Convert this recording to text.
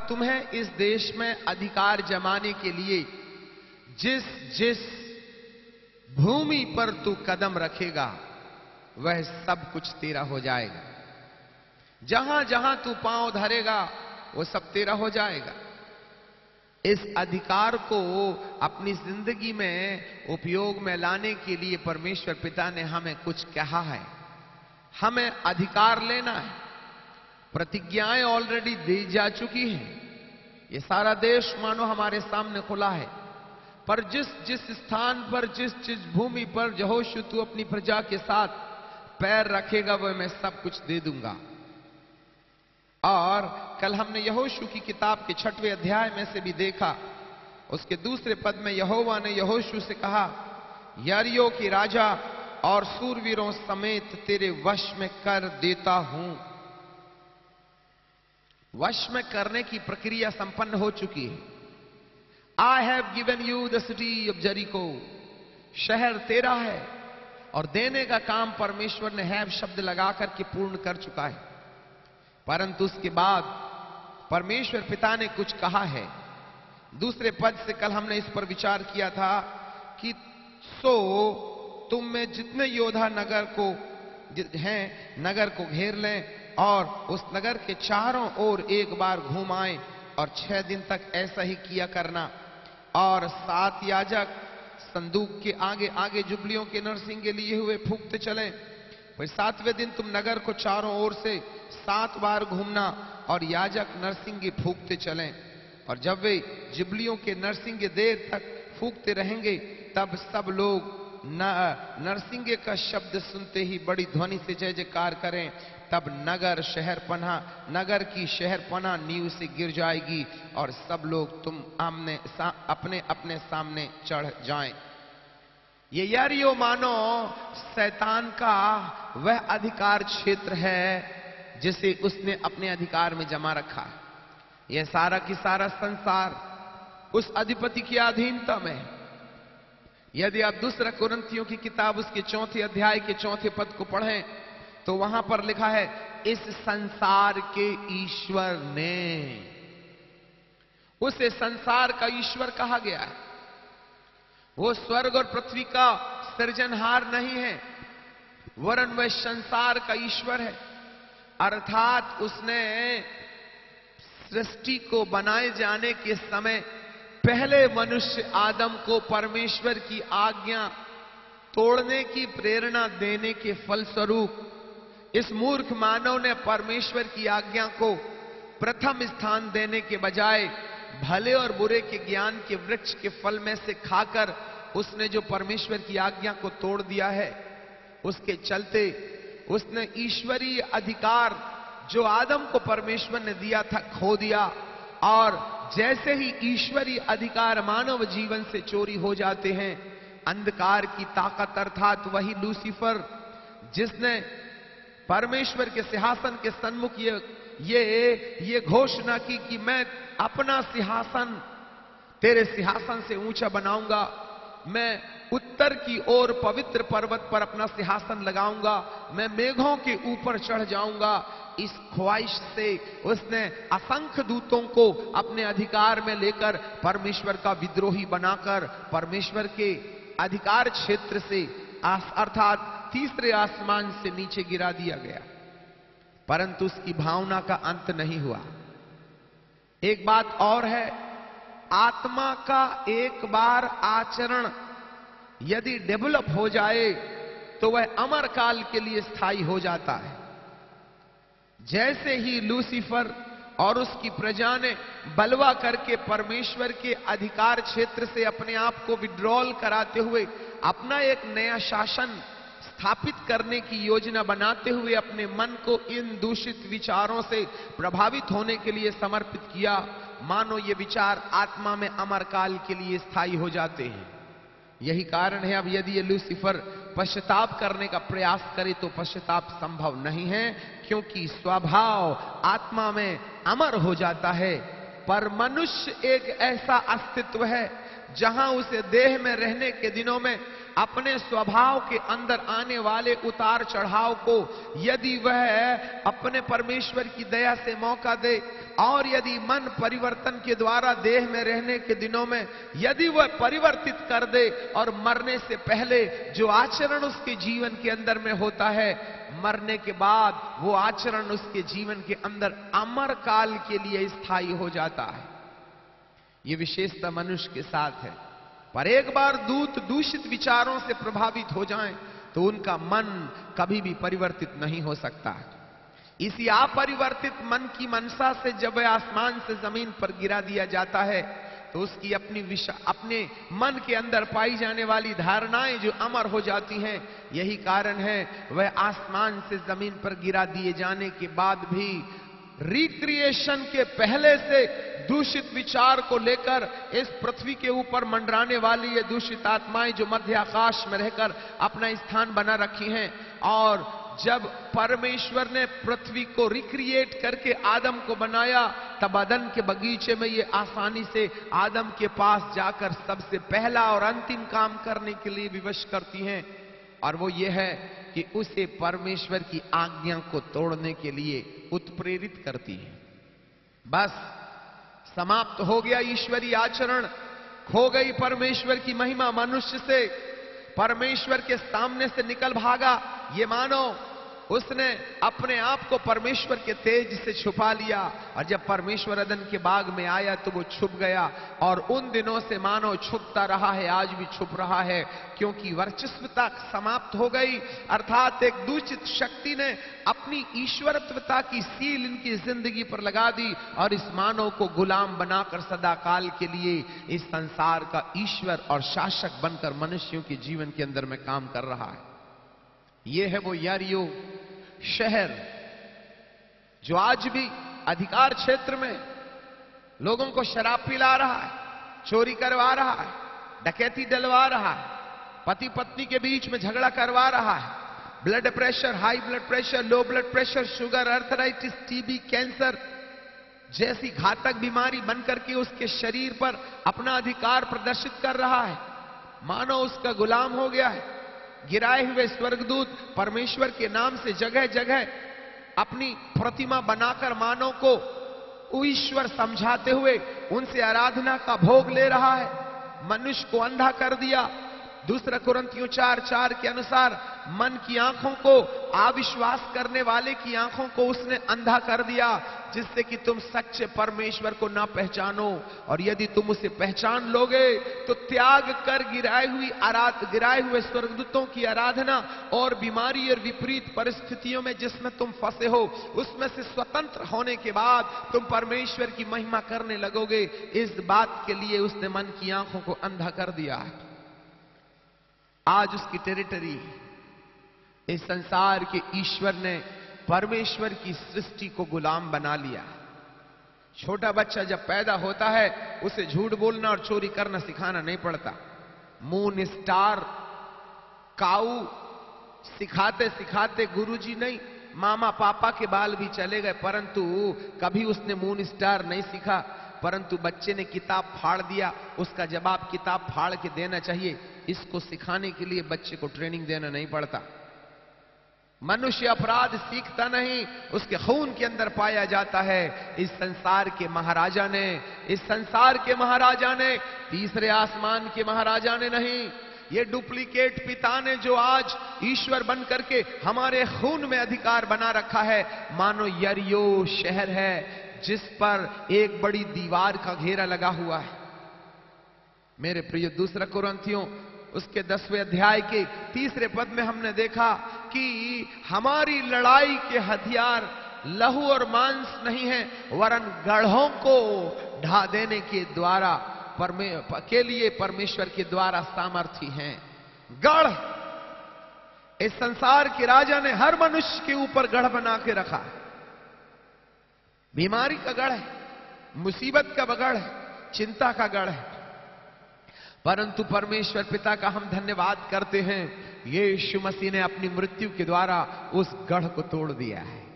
तुम्हें इस देश में अधिकार जमाने के लिए जिस जिस भूमि पर तू कदम रखेगा वह सब कुछ तेरा हो जाएगा। जहां जहां तू पांव धरेगा वो सब तेरा हो जाएगा। इस अधिकार को अपनी जिंदगी में उपयोग में लाने के लिए परमेश्वर पिता ने हमें कुछ कहा है। हमें अधिकार लेना है। प्रतिज्ञाएं ऑलरेडी दी जा चुकी हैं। ये सारा देश मानो हमारे सामने खुला है, पर जिस जिस स्थान पर, जिस जिस भूमि पर यहोशू तू अपनी प्रजा के साथ पैर रखेगा वह मैं सब कुछ दे दूंगा। और कल हमने यहोशू की किताब के 6वें अध्याय में से भी देखा, उसके दूसरे पद में यहोवा ने यहोशू से कहा, यारियों की राजा और सूरवीरों समेत तेरे वश में कर देता हूं। वश में करने की प्रक्रिया संपन्न हो चुकी है। I have given you the city of Jericho. शहर तेरा है और देने का काम परमेश्वर ने हैव शब्द लगाकर के पूर्ण कर चुका है। परंतु उसके बाद परमेश्वर पिता ने कुछ कहा है। दूसरे पद से कल हमने इस पर विचार किया था कि सो तुम में जितने योद्धा नगर को हैं नगर को घेर लें और उस नगर के चारों ओर एक बार घूम आए और 6 दिन तक ऐसा ही किया करना। और 7 याजक संदूक के आगे आगे जुबलियों के नरसिंगे लिए हुए फूंकते चले। फिर 7वें दिन तुम नगर को चारों ओर से 7 बार घूमना और याजक नरसिंगे फूंकते चलें। और जब वे जुबलियों के नरसिंगे देर तक फूंकते रहेंगे तब सब लोग नरसिंगे का शब्द सुनते ही बड़ी ध्वनि से जय जयकार करें। तब नगर की शहरपनाह नींव से गिर जाएगी और सब लोग तुम अपने अपने सामने चढ़ जाएं। ये यारियो मानो शैतान का वह अधिकार क्षेत्र है जिसे उसने अपने अधिकार में जमा रखा है। यह सारा की सारा संसार उस अधिपति की अधीनता में है। यदि आप दूसरा कुरिन्थियों की किताब उसके 4 अध्याय के 4 पद को पढ़ें तो वहां पर लिखा है, इस संसार के ईश्वर ने। उसे संसार का ईश्वर कहा गया है। वो स्वर्ग और पृथ्वी का सृजनहार नहीं है, वरन वह संसार का ईश्वर है। अर्थात उसने सृष्टि को बनाए जाने के समय पहले मनुष्य आदम को परमेश्वर की आज्ञा तोड़ने की प्रेरणा देने के फलस्वरूप इस मूर्ख मानव ने परमेश्वर की आज्ञा को प्रथम स्थान देने के बजाय भले और बुरे के ज्ञान के वृक्ष के फल में से खाकर उसने जो परमेश्वर की आज्ञा को तोड़ दिया है, उसके चलते उसने ईश्वरीय अधिकार जो आदम को परमेश्वर ने दिया था खो दिया। और जैसे ही ईश्वरीय अधिकार मानव जीवन से चोरी हो जाते हैं, अंधकार की ताकत अर्थात वही लूसीफर जिसने परमेश्वर के सिंहासन के सन्मुख ये घोषणा की कि मैं अपना सिंहासन तेरे सिंहासन से ऊंचा बनाऊंगा, मैं उत्तर की ओर पवित्र पर्वत पर अपना सिंहासन लगाऊंगा, मैं मेघों के ऊपर चढ़ जाऊंगा। इस ख्वाहिश से उसने असंख्य दूतों को अपने अधिकार में लेकर परमेश्वर का विद्रोही बनाकर परमेश्वर के अधिकार क्षेत्र से अर्थात तीसरे आसमान से नीचे गिरा दिया गया। परंतु उसकी भावना का अंत नहीं हुआ। एक बात और है, आत्मा का एक बार आचरण यदि डेवलप हो जाए तो वह अमर काल के लिए स्थायी हो जाता है। जैसे ही लूसीफर और उसकी प्रजा ने बलवा करके परमेश्वर के अधिकार क्षेत्र से अपने आप को विड्रॉल कराते हुए अपना एक नया शासन स्थापित करने की योजना बनाते हुए अपने मन को इन दूषित विचारों से प्रभावित होने के लिए समर्पित किया, मानो ये विचार आत्मा में अमर काल के लिए स्थायी हो जाते हैं। यही कारण है अब यदि ये लूसीफर पश्चाताप करने का प्रयास करे तो पश्चाताप संभव नहीं है, क्योंकि स्वभाव आत्मा में अमर हो जाता है। पर मनुष्य एक ऐसा अस्तित्व है जहां उसे देह में रहने के दिनों में अपने स्वभाव के अंदर आने वाले उतार चढ़ाव को यदि वह अपने परमेश्वर की दया से मौका दे और यदि मन परिवर्तन के द्वारा देह में रहने के दिनों में यदि वह परिवर्तित कर दे और मरने से पहले जो आचरण उसके जीवन के अंदर में होता है, मरने के बाद वो आचरण उसके जीवन के अंदर अमर काल के लिए स्थायी हो जाता है। ये विशेषता मनुष्य के साथ है। पर एक बार दूषित विचारों से प्रभावित हो जाएं तो उनका मन कभी भी परिवर्तित नहीं हो सकता। इसी अपरिवर्तित मन की मनसा से जब वह आसमान से जमीन पर गिरा दिया जाता है तो उसकी अपने मन के अंदर पाई जाने वाली धारणाएं जो अमर हो जाती हैं, यही कारण है वह आसमान से जमीन पर गिरा दिए जाने के बाद भी रिक्रिएशन के पहले से दूषित विचार को लेकर इस पृथ्वी के ऊपर मंडराने वाली ये दूषित आत्माएं जो मध्य आकाश में रहकर अपना स्थान बना रखी हैं, और जब परमेश्वर ने पृथ्वी को रिक्रिएट करके आदम को बनाया तब अदन के बगीचे में ये आसानी से आदम के पास जाकर सबसे पहला और अंतिम काम करने के लिए विवश करती हैं, और वो ये है कि उसे परमेश्वर की आज्ञा को तोड़ने के लिए उत्प्रेरित करती है। बस समाप्त हो गया ईश्वरीय आचरण, खो गई परमेश्वर की महिमा। मनुष्य से परमेश्वर के सामने से निकल भागा। ये मानो उसने अपने आप को परमेश्वर के तेज से छुपा लिया, और जब परमेश्वर अदन के बाग में आया तो वो छुप गया, और उन दिनों से मानो छुपता रहा है, आज भी छुप रहा है, क्योंकि वर्चस्वता समाप्त हो गई। अर्थात एक दूषित शक्ति ने अपनी ईश्वरत्वता की सील इनकी जिंदगी पर लगा दी और इस मानव को गुलाम बनाकर सदा काल के लिए इस संसार का ईश्वर और शासक बनकर मनुष्यों के जीवन के अंदर में काम कर रहा है। यह है वो यरीहो शहर जो आज भी अधिकार क्षेत्र में लोगों को शराब पिला रहा है, चोरी करवा रहा है, डकैती डलवा रहा है, पति पत्नी के बीच में झगड़ा करवा रहा है, blood pressure, high blood pressure, low blood pressure, sugar, arthritis, TB, cancer जैसी घातक बीमारी बनकर के उसके शरीर पर अपना अधिकार प्रदर्शित कर रहा है, मानो उसका गुलाम हो गया है। गिराए हुए स्वर्गदूत परमेश्वर के नाम से जगह जगह अपनी प्रतिमा बनाकर मानव को ईश्वर समझाते हुए उनसे आराधना का भोग ले रहा है। मनुष्य को अंधा कर दिया। दूसरा कुरिन्थियों 4:4 के अनुसार मन की आंखों को, अविश्वास करने वाले की आंखों को उसने अंधा कर दिया, जिससे कि तुम सच्चे परमेश्वर को ना पहचानो, और यदि तुम उसे पहचान लोगे तो त्याग कर गिराए हुए स्वर्गदूतों की आराधना और बीमारी और विपरीत परिस्थितियों में जिसमें तुम फंसे हो उसमें से स्वतंत्र होने के बाद तुम परमेश्वर की महिमा करने लगोगे। इस बात के लिए उसने मन की आंखों को अंधा कर दिया है। आज उसकी टेरिटरी इस संसार के ईश्वर ने परमेश्वर की सृष्टि को गुलाम बना लिया। छोटा बच्चा जब पैदा होता है उसे झूठ बोलना और चोरी करना सिखाना नहीं पड़ता। मून, स्टार, काऊ सिखाते सिखाते गुरुजी नहीं, मामा पापा के बाल भी चले गए, परंतु कभी उसने मून स्टार नहीं सीखा। परंतु बच्चे ने किताब फाड़ दिया, उसका जवाब किताब फाड़ के देना चाहिए। इसको सिखाने के लिए बच्चे को ट्रेनिंग देना नहीं पड़ता। मनुष्य अपराध सीखता नहीं, उसके खून के अंदर पाया जाता है। इस संसार के महाराजा ने तीसरे आसमान के महाराजा ने नहीं, ये डुप्लीकेट पिता ने जो आज ईश्वर बन करके हमारे खून में अधिकार बना रखा है, मानो यरीहो शहर है जिस पर एक बड़ी दीवार का घेरा लगा हुआ है। मेरे प्रिय, दूसरा कुरिन्थियों उसके 10वें अध्याय के 3 पद में हमने देखा कि हमारी लड़ाई के हथियार लहू और मांस नहीं है, वरन गढ़ों को ढा देने के द्वारा के लिए परमेश्वर के द्वारा सामर्थी हैं। गढ़, इस संसार के राजा ने हर मनुष्य के ऊपर गढ़ बना के रखा है। बीमारी का गढ़ है, मुसीबत का गढ़ है, चिंता का गढ़ है, परंतु परमेश्वर पिता का हम धन्यवाद करते हैं, यीशु मसीह ने अपनी मृत्यु के द्वारा उस गढ़ को तोड़ दिया है।